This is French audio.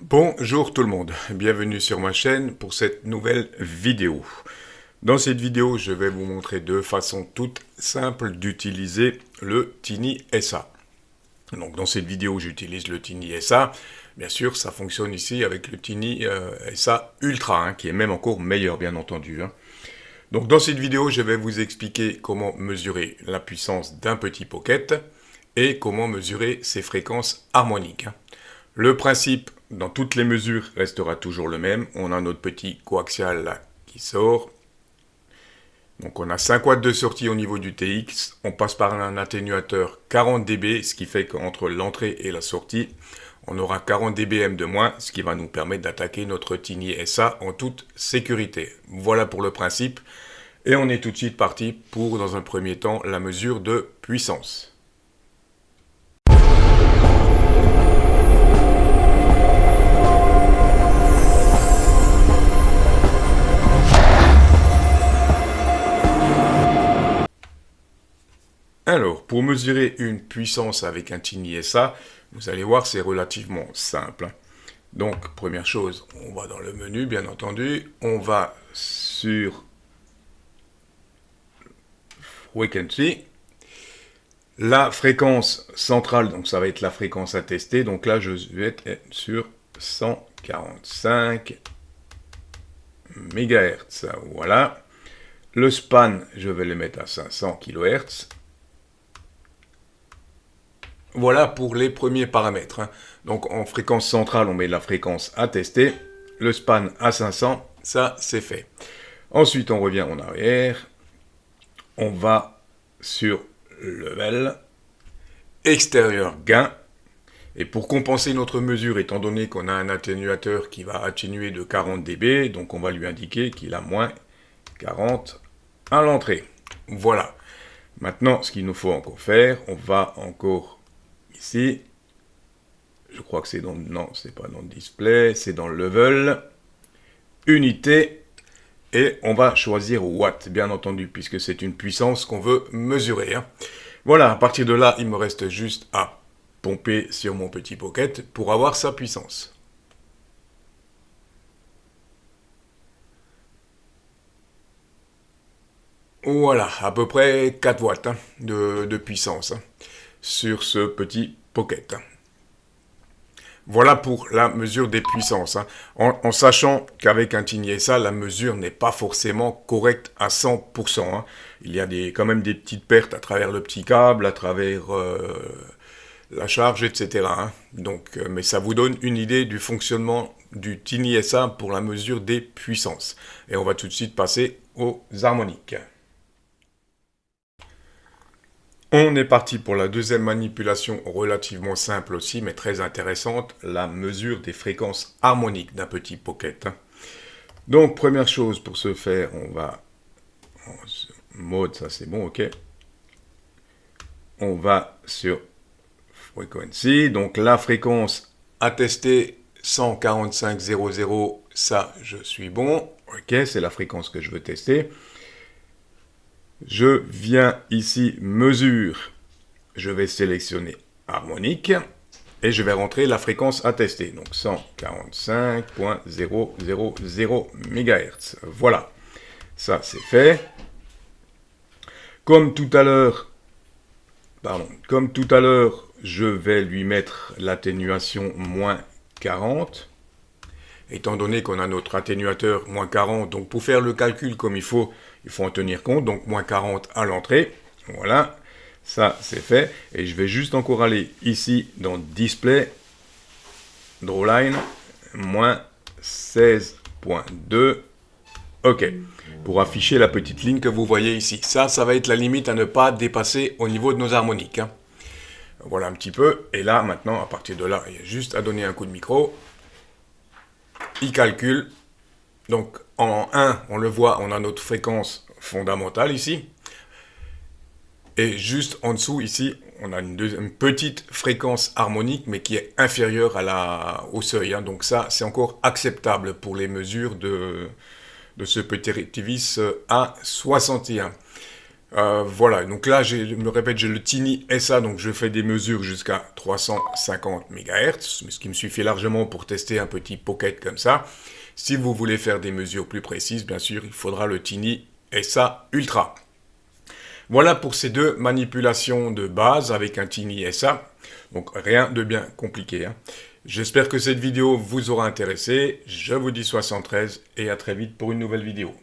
Bonjour tout le monde, bienvenue sur ma chaîne pour cette nouvelle vidéo. Dans cette vidéo, je vais vous montrer deux façons toutes simples d'utiliser le Tiny SA. Donc dans cette vidéo, j'utilise le Tiny SA. Bien sûr, ça fonctionne ici avec le Tiny SA Ultra, qui est même encore meilleur bien entendu. Donc dans cette vidéo, je vais vous expliquer comment mesurer la puissance d'un petit pocket et comment mesurer ses fréquences harmoniques. Le principe dans toutes les mesures restera toujours le même. On a notre petit coaxial là qui sort. Donc on a 5 watts de sortie au niveau du TX. On passe par un atténuateur 40 dB, ce qui fait qu'entre l'entrée et la sortie, on aura 40 dBm de moins, ce qui va nous permettre d'attaquer notre Tiny SA en toute sécurité. Voilà pour le principe. Et on est tout de suite parti pour, dans un premier temps, la mesure de puissance. Alors, pour mesurer une puissance avec un Tiny SA, vous allez voir, c'est relativement simple. Donc, première chose, on va dans le menu, bien entendu. On va sur Frequency. La fréquence centrale, donc ça va être la fréquence à tester. Donc là, je vais être sur 145 MHz. Voilà. Le span, je vais le mettre à 500 kHz. Voilà pour les premiers paramètres. Donc en fréquence centrale, on met la fréquence à tester. Le span à 500, ça c'est fait. Ensuite, on revient en arrière. On va sur level, extérieur gain. Et pour compenser notre mesure, étant donné qu'on a un atténuateur qui va atténuer de 40 dB, donc on va lui indiquer qu'il a moins 40 à l'entrée. Voilà. Maintenant, ce qu'il nous faut encore faire, on va encore ici, je crois que c'est dans, non, c'est pas dans le display, c'est dans le level, unité, et on va choisir watt, bien entendu, puisque c'est une puissance qu'on veut mesurer. Voilà, à partir de là, il me reste juste à pomper sur mon petit pocket pour avoir sa puissance. Voilà, à peu près 4 watts de puissance sur ce petit pocket. Voilà pour la mesure des puissances. En sachant qu'avec un Tiny SA, la mesure n'est pas forcément correcte à 100%. Il y a quand même des petites pertes à travers le petit câble, à travers la charge, etc. Donc, mais ça vous donne une idée du fonctionnement du Tiny SA pour la mesure des puissances. Et on va tout de suite passer aux harmoniques. On est parti pour la deuxième manipulation relativement simple aussi, mais très intéressante, la mesure des fréquences harmoniques d'un petit pocket. Donc, première chose pour ce faire, on va en mode, ça c'est bon, ok. On va sur Frequency, donc la fréquence à tester 145.00, ça je suis bon, ok, c'est la fréquence que je veux tester. Je viens ici, mesure, je vais sélectionner harmonique et je vais rentrer la fréquence à tester, donc 145.000 MHz. Voilà, ça c'est fait. Comme tout à l'heure, je vais lui mettre l'atténuation moins 40. Étant donné qu'on a notre atténuateur moins 40, donc pour faire le calcul comme il faut en tenir compte, donc moins 40 à l'entrée, voilà, ça c'est fait, et je vais juste encore aller ici dans Display, Drawline, moins 16.2, ok, pour afficher la petite ligne que vous voyez ici. Ça va être la limite à ne pas dépasser au niveau de nos harmoniques. Voilà un petit peu, et là maintenant, à partir de là, il y a juste à donner un coup de micro. Il calcule, donc en 1, on le voit, on a notre fréquence fondamentale ici, et juste en dessous ici, on a une petite fréquence harmonique, mais qui est inférieure au seuil, donc ça c'est encore acceptable pour les mesures de ce petit rectivice A61. Voilà, donc là, je me répète, j'ai le Tiny SA, donc je fais des mesures jusqu'à 350 MHz, ce qui me suffit largement pour tester un petit pocket comme ça. Si vous voulez faire des mesures plus précises, bien sûr, il faudra le Tiny SA Ultra. Voilà pour ces deux manipulations de base avec un Tiny SA. Donc rien de bien compliqué, hein. J'espère que cette vidéo vous aura intéressé. Je vous dis 73 et à très vite pour une nouvelle vidéo.